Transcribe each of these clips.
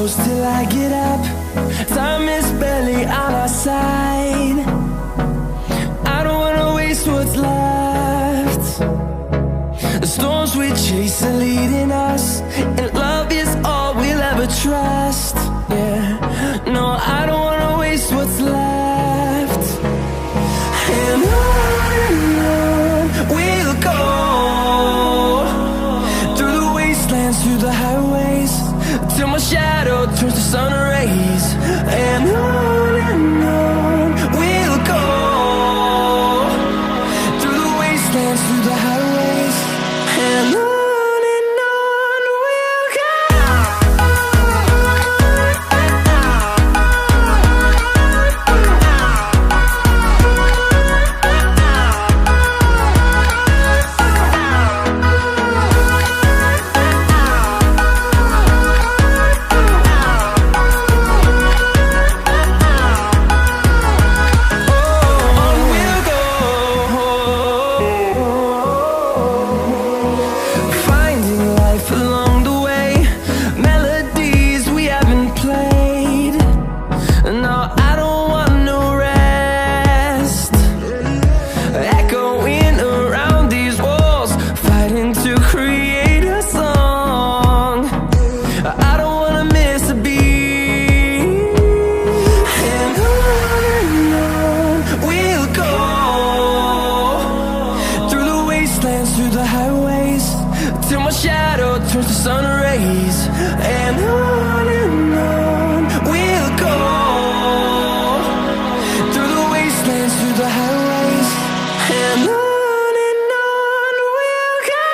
close till I get up. Time is barely on our side. I don't wanna waste what's left. The storms we chase are leading us, and love is all we'll ever trust. Yeah, no, I don't wanna waste what's left. And on we'll go, through the wastelands, through the highways, till my shadow turns to sun rays. And on we'll go, through the wastelands, through the highways, and on we'll go. Through the highways, till my shadow turns to sun rays. And on we'll go, through the wastelands, through the highways, and on we'll go.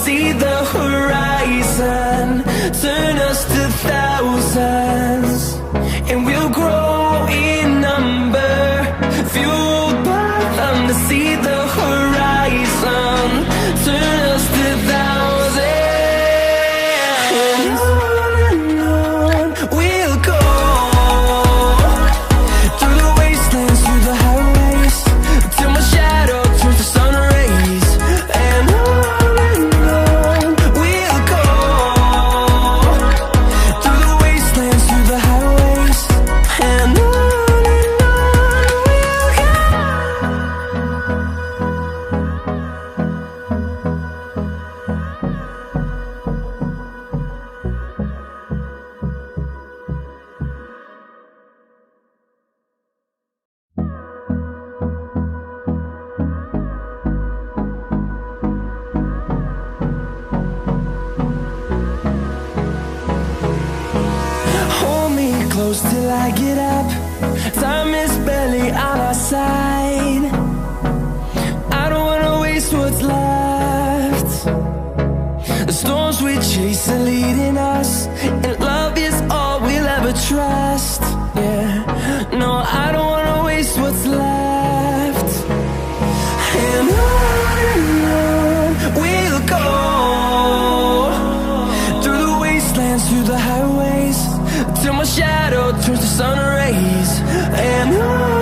See the horizon, turn us to thousands, and we'll grow in number, fueled by them. To see the horizon, turn us to thousands, and on we'll go, through the wastelands, through the highways, till my shadow turns to sun rays. And close till I get up. Time is barely on our side. I don't wanna waste what's left. The storms we chase are leading us, and love is all we'll ever trust. Yeah, no, I don't wanna waste what's left. And on we'll go, through the wastelands, through the highways, till my shadow turns to sun rays. And on